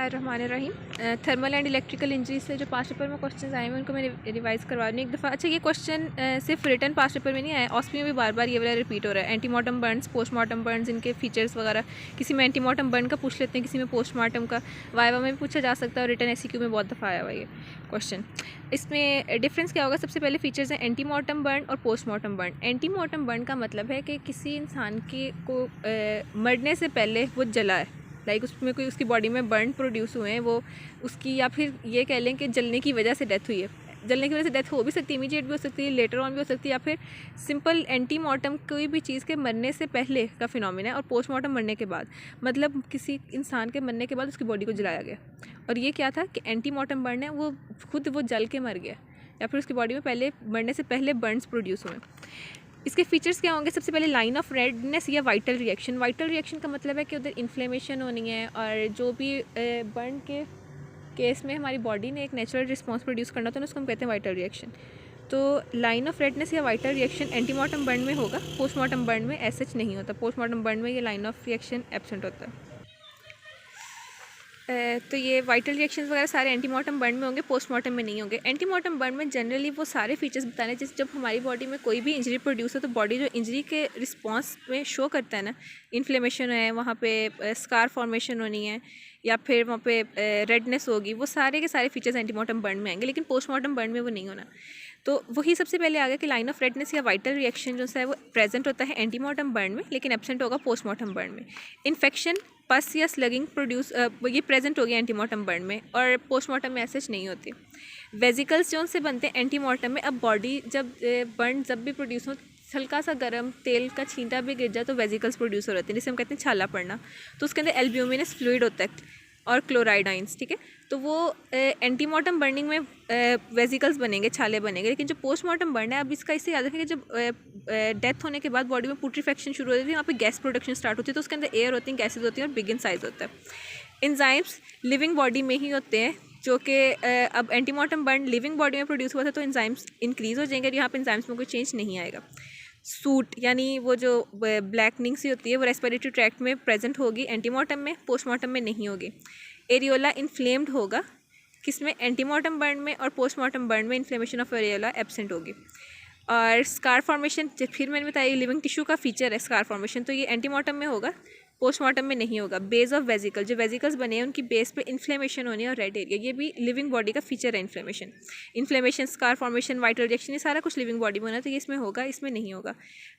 बिस्मिल्लाहिर्रहमानिर्रहीम। Thermal and electrical injury से जो पास्ट पेपर में क्वेश्चन आए हैं उनको मैं रिवाइज़ करवा रही हूँ एक दफ़ा। अच्छा, ये क्वेश्चन सिर्फ रिटन पास्ट पेपर में नहीं आया, ऑस्पी में भी बार बार ये वाला रिपीट हो रहा है। एंटीमॉर्टम बर्न्स, पोस्टमार्टम बर्न्स, इनके फीचर्स वगैरह, किसी में एंटीमॉर्टम बर्न का पूछ लेते हैं, किसी में पोस्टमार्टम का। वाइवा में भी पूछा जा सकता है और रिटन एससीक्यू में बहुत दफ़ा आया हुआ ये क्वेश्चन। इसमें डिफरेंस क्या होगा? सबसे पहले फीचर्स हैं एंटीमॉर्टम बर्न और पोस्टमार्टम बर्न। एंटीमॉर्टम बर्न का मतलब है कि किसी इंसान के को मरने से पहले वो जला है, लाइक उसमें कोई उसकी बॉडी में बर्न प्रोड्यूस हुए हैं वो उसकी, या फिर ये कह लें कि जलने की वजह से डेथ हुई है। जलने की वजह से डेथ हो भी सकती है, इमीडिएट भी हो सकती है, लेटर ऑन भी हो सकती है, या फिर सिंपल एंटीमॉर्टम कोई भी चीज़ के मरने से पहले का फिनोमेना है। और पोस्टमार्टम मरने के बाद, मतलब किसी इंसान के मरने के बाद उसकी बॉडी को जलाया गया। और ये क्या था कि एंटीमॉर्टम बर्न है, वो खुद वो जल के मर गया, या फिर उसकी बॉडी में पहले मरने से पहले बर्न्स प्रोड्यूस हुए। इसके फीचर्स क्या होंगे? सबसे पहले लाइन ऑफ रेडनेस या वाइटल रिएक्शन। वाइटल रिएक्शन का मतलब है कि उधर इन्फ्लेमेशन होनी है, और जो भी बर्न के केस में हमारी बॉडी ने एक नेचुरल रिस्पांस प्रोड्यूस करना था, तो उसको हम कहते हैं वाइटल रिएक्शन। तो लाइन ऑफ रेडनेस या वाइटल रिएक्शन एंटीमॉर्टम बर्न में होगा, पोस्टमार्टम बर्न में ऐसा नहीं होता। पोस्टमार्टम बर्न में ये लाइन ऑफ रिएक्शन एब्सेंट होता है। तो ये वाइटल रिएक्शंस वगैरह सारे एंटीमॉर्टम बर्न में होंगे, पोस्टमार्टम में नहीं होंगे। एंटीमॉर्टम बर्न में जनरली वो सारे फीचर्स बताने, जैसे जब हमारी बॉडी में कोई भी इंजरी प्रोड्यूस हो तो बॉडी जो इंजरी के रिस्पांस में शो करता है ना, इन्फ्लेमेशन है, वहाँ पे स्कार फॉर्मेशन होनी है, या फिर वहाँ पे रेडनेस होगी, वो सारे के सारे फीचर्स एंटीमॉर्टम बर्न में आएंगे। लेकिन पोस्टमार्टम बर्न में वो नहीं होना। तो वही सबसे पहले आ गया कि लाइन ऑफ रेडनेस या वाइटल रिएक्शन जो है वो प्रेजेंट होता है एंटीमॉर्टम बर्न में, लेकिन एब्सेंट होगा पोस्टमार्टम बर्न में। इन्फेक्शन, पस या स्लगिंग प्रोड्यूस ये प्रेजेंट हो गया एंटीमॉर्टम बर्न में, और पोस्टमार्टम में ऐसे नहीं होती। वेजिकल्स जो से बनते हैं एंटीमॉर्टम में, अब बॉडी जब बर्न जब भी प्रोड्यूस हो, हल्का सा गर्म तेल का छींटा भी गिर जाए तो वेजिकल्स प्रोड्यूस हो जाते हैं, जिसे हम कहते हैं छाला पड़ना। तो उसके अंदर एल्ब्यूमिनस फ्लूइड होता है और क्लोराइडाइंस, ठीक है। तो वो एंटीमॉर्टम बर्निंग में वेजिकल्स बनेंगे, छाले बनेंगे। लेकिन जो पोस्टमार्टम बर्न है, अब इसका इससे याद रखें कि जब डेथ होने के बाद बॉडी में पुट्रीफेक्शन शुरू होती है, वहाँ पे गैस प्रोडक्शन स्टार्ट होती है, तो उसके अंदर एयर होती है, गैसेज होती हैं, और बिग इन साइज होता है। एंजाइम्स लिविंग बॉडी में ही होते हैं, जो कि अब एंटीमॉर्टम बर्न लिविंग बॉडी में प्रोड्यूस हुआ था, तो एंजाइम्स इंक्रीज़ हो जाएंगे, और यहाँ पे एंजाइम्स में कोई चेंज नहीं आएगा। सूट यानी वो जो ब्लैकनिंग सी होती है वो रेस्पिरेटरी ट्रैक्ट में प्रेजेंट होगी एंटीमॉर्टम में, पोस्टमार्टम में नहीं होगी। एरियोला इन्फ्लेम्ड होगा, किसमें? एंटीमॉर्टम बर्न में, और पोस्टमार्टम बर्न में इन्फ्लेमेशन ऑफ एरियोला एब्सेंट होगी। और स्कार फॉर्मेशन, फिर मैंने बताया लिविंग टिश्यू का फीचर है स्कार फॉर्मेशन, तो ये एंटीमॉर्टम में होगा, पोस्टमार्टम में नहीं होगा। बेस ऑफ वेजिकल, जो वेजिकल्स बने हैं उनकी बेस पे इन्फ्लेमेशन होनी है, और रेड एरिया, ये भी लिविंग बॉडी का फीचर है। Inflammation, scar formation, vital reaction, ये सारा कुछ लिविंग बॉडी में होना है, तो ये इसमें होगा, इसमें नहीं होगा।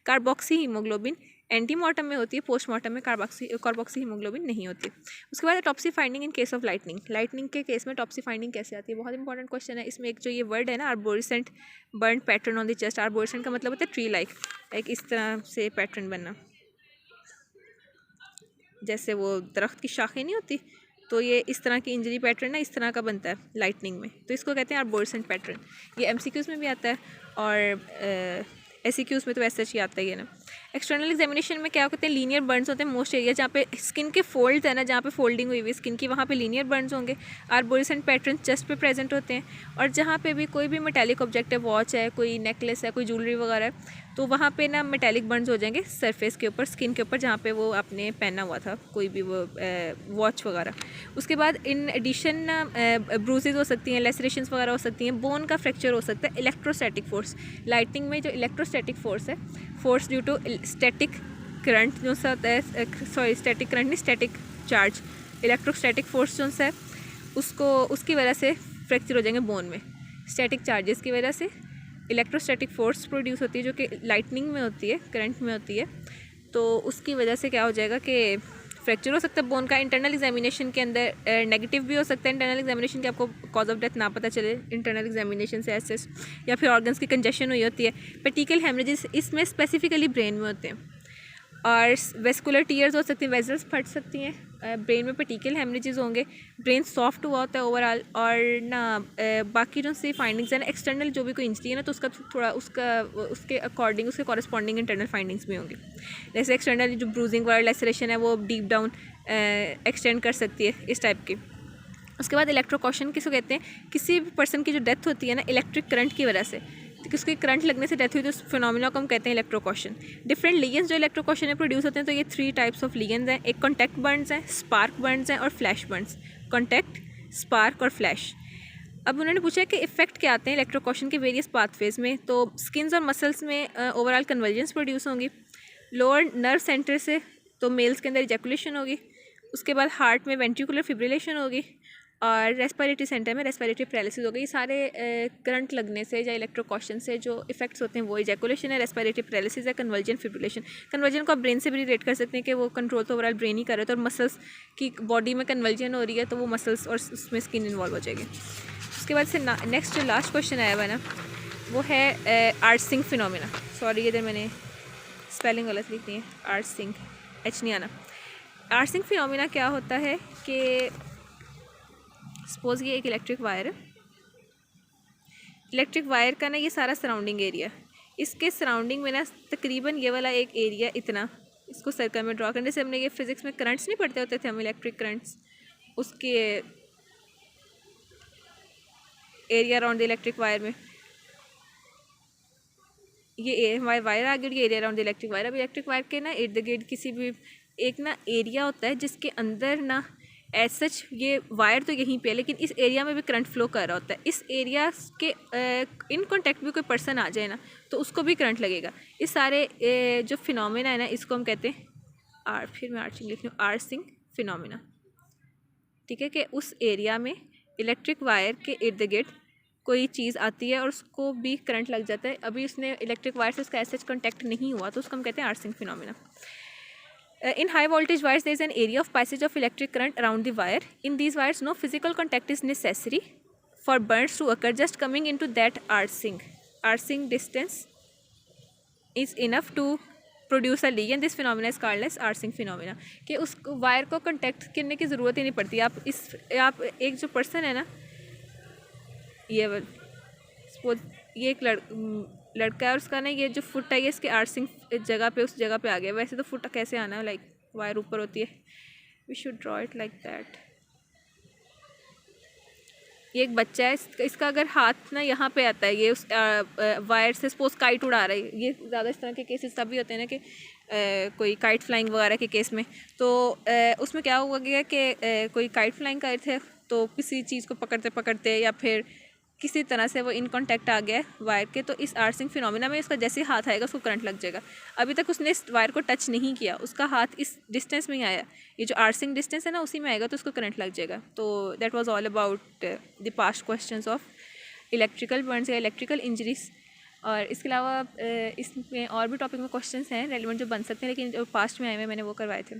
कार्बोक्सी हीमोग्लोबिन एंटीमॉर्टम में होती है, पोस्टमार्टम में कार्बोक्सी हीमोग्लोबिन नहीं होती। उसके बाद Topsy finding in case of lightning के केस में टॉप्सी फाइंडिंग कैसे आती है? बहुत इंपॉर्टेंट क्वेश्चन है। इसमें एक जो ये वर्ड है ना, arborescent burn pattern on the chest. Arborescent का मतलब होता है ट्री लाइक इस तरह से पैटर्न बनना, जैसे वो दरख्त की शाखें नहीं होती, तो ये इस तरह की इंजरी पैटर्न ना इस तरह का बनता है लाइटनिंग में, तो इसको कहते हैं आर्बोरेसेंट पैटर्न। ये एमसीक्यूज़ में भी आता है, और एससीक्यूज़ में तो ऐसा ही आता ही है ना। एक्सटर्नल एग्जामिनेशन में क्या होते हैं? लीनियर बर्न्स होते हैं मोस्ट एरिया, जहाँ पे स्किन के फोल्ड्स है ना, जहाँ पे फोल्डिंग हुई हुई स्किन की, वहाँ पे लीनियर बर्न्स होंगे। आर्बोरेसेंट पैटर्न चेस्ट पे प्रेजेंट होते हैं, और जहाँ पे भी कोई भी मेटालिक ऑब्जेक्ट है, वॉच है, कोई नेकलेस है, कोई ज्वेलरी वगैरह है, तो वहाँ पे ना मेटालिक बर्न्स हो जाएंगे सरफेस के ऊपर, स्किन के ऊपर, जहाँ पे वो आपने पहना हुआ था कोई भी वो वॉच वगैरह। उसके बाद इन एडिशन ब्रूजेज हो सकती हैं, लेसरेशंस वगैरह हो सकती हैं, बोन का फ्रैक्चर हो सकता है। इलेक्ट्रोस्टैटिक फोर्स, लाइटनिंग में जो इलेक्ट्रोस्टैटिक फोर्स है, force due to static current जो सा होता है, सॉरी स्टैटिक करंट नहीं, स्टैटिक चार्ज, इलेक्ट्रोस्टैटिक फोर्स जो सा है उसकी वजह से फ्रैक्चर हो जाएंगे बोन में। स्टैटिक चार्जेस की वजह से इलेक्ट्रोस्टैटिक फोर्स प्रोड्यूस होती है, जो कि लाइटनिंग में होती है, करंट में होती है, तो उसकी वजह से क्या हो जाएगा कि फ्रैक्चर हो सकता है बोन का। इंटरनल एग्जामिनेशन के अंदर नेगेटिव भी हो सकता है, इंटरनल एग्जामिनेशन के आपको कॉज ऑफ डेथ ना पता चले इंटरनल एग्जामिनेशन से एसेस, या फिर ऑर्गन्स की कंजेशन हुई होती है। पेटिकल हेमरेजेस इसमें स्पेसिफिकली ब्रेन में होते हैं, और वेस्कुलर टीयर्स हो सकती हैं, वेजल्स फट सकती हैं, ब्रेन में पेटिकल हेमरेजेस होंगे, ब्रेन सॉफ्ट हुआ होता है ओवरऑल, और ना बाकी जो सी फाइंडिंग्स है ना, एक्सटर्नल जो भी कोई इंजरी है ना, तो उसका थोड़ा उसके अकॉर्डिंग उसके कॉरस्पॉन्डिंग इंटरनल फाइंडिंग्स भी होंगी। जैसे एक्सटर्नल जो ब्रूजिंग वाला लेसरेशन है वो डीप डाउन एक्सटेंड कर सकती है, इस टाइप की। उसके बाद इलेक्ट्रोकॉशन किसको कहते हैं? किसी भी पर्सन की जो डेथ होती है ना इलेक्ट्रिक करंट की वजह से, तो उसकी करंट लगने से डेथ हुई, तो उस फिनोमिना को हम कहते हैं इलेक्ट्रोकॉशन। डिफरेंट लिगेंड्स जो इलेक्ट्रोकॉशन में प्रोड्यूस होते हैं, तो ये 3 टाइप्स ऑफ लिगेंड्स हैं। एक कॉन्टैक्ट बर्न्स हैं, स्पार्क बर्न्स हैं, और फ्लैश बर्न्स। कॉन्टैक्ट, स्पार्क और फ्लैश। अब उन्होंने पूछा कि इफ़ेक्ट क्या आते हैं इलेक्ट्रोकॉशन के वेरियस पाथवेज में। तो स्किन्स और मसल्स में ओवरऑल कन्वर्जेंस प्रोड्यूस होंगी, लोअर नर्व सेंटर से तो मेल्स के अंदर इजैकुलेशन होगी, उसके बाद हार्ट में वेंट्रिकुलर फिब्रिलेशन होगी, और रेस्पिरेटरी सेंटर में रेस्पिरेटरी पैरालिसिस होगी। ये सारे करंट लगने से या इलेक्ट्रोकॉशन से जो इफेक्ट्स होते हैं वो इजैकुलेशन है, रेस्पिरेटरी पैरालिसिस है, कन्वर्जन फिब्रिलेशन। कन्वर्जन को आप ब्रेन से भी रिलेट कर सकते हैं कि वो कंट्रोल तो ओवरऑल ब्रेन ही कर रहे थे, और मसल्स की बॉडी में कन्वर्जन हो रही है तो वो मसल्स और उसमें स्किन इन्वॉल्व हो जाएगी। उसके बाद से नेक्स्ट जो लास्ट क्वेश्चन आया हुआ ना वो है आर्सिंग फिनोमिना। सॉरी इधर मैंने स्पेलिंग गलत लिख दी है, आर्सिंग, एच नहीं आना। आर्सिंग फिनोमिना क्या होता है कि सपोज़ ये एक इलेक्ट्रिक वायर है, इलेक्ट्रिक वायर का ना ये सारा सराउंडिंग एरिया, इसके सराउंडिंग में ना तकरीबन ये वाला एक एरिया इतना, इसको सर्कल में ड्रॉ करने से, हमने ये फिज़िक्स में करंट्स नहीं पढ़ते होते थे हम, इलेक्ट्रिक करंट्स, उसके area around the electric wire में ये वायर आ गई, ये area around the electric wire. अब इलेक्ट्रिक वायर के ना इर्द गिर्द किसी भी एक ना एरिया होता है जिसके अंदर ना एज सच ये वायर तो यहीं पे है, लेकिन इस एरिया में भी करंट फ्लो कर रहा होता है। इस एरिया के इन कॉन्टेक्ट भी कोई पर्सन आ जाए ना तो उसको भी करंट लगेगा। इस सारे जो फिनोमिना है ना इसको हम कहते हैं फिर मैं आर्चिंग लिख रही हूँ, आर्सिंग फिनोमिना। ठीक है, कि उस एरिया में इलेक्ट्रिक वायर के इर्द गिर्द कोई चीज़ आती है और उसको भी करंट लग जाता है। अभी उसने इलेक्ट्रिक वायर से उसका एज सच कॉन्टैक्ट नहीं हुआ तो उसको हम कहते हैं arcing phenomena. In high voltage wires, there is an area of passage of electric current around the wire. In these wires, no physical contact is necessary for burns to occur. Just coming into that arcing distance is enough to produce a leak, and this phenomena is called as arcing phenomena. कि उस wire को contact करने की ज़रूरत ही नहीं पड़ती। आप एक जो पर्सन है ना, ये एक लड़का है और उसका ना ये जो फुट है ये इसके आर्सिंग जगह पे उस जगह पे आ गया। वैसे तो फुट कैसे आना है, लाइक वायर ऊपर होती है, we should draw it like that. ये एक बच्चा है, इसका अगर हाथ ना यहाँ पे आता है, ये उस वायर से सपोज काइट उड़ा रहा है। ये ज़्यादा इस तरह के केसेस तब भी होते हैं ना कि कोई काइट फ्लाइंग वगैरह के केस में, तो उसमें क्या हुआ गया कि कोई काइट फ्लाइंग कर रहे थे तो किसी चीज़ को पकड़ते पकड़ते या फिर किसी तरह से वो इन कांटेक्ट आ गया वायर के, तो इस आर्सिंग फिनोमिना में इसका जैसे हाथ आएगा उसको करंट लग जाएगा। अभी तक उसने इस वायर को टच नहीं किया, उसका हाथ इस डिस्टेंस में ही आया, ये जो आर्सिंग डिस्टेंस है ना उसी में आएगा तो उसको करंट लग जाएगा। तो that was all about the past questions of electrical Burns या इलेक्ट्रिकल इंजरीज। और इसके अलावा इसमें और भी टॉपिक में क्वेश्चंस हैं रेलिवेंट जो बन सकते हैं, लेकिन जो पास्ट में आए हुए मैंने वो करवाए थे।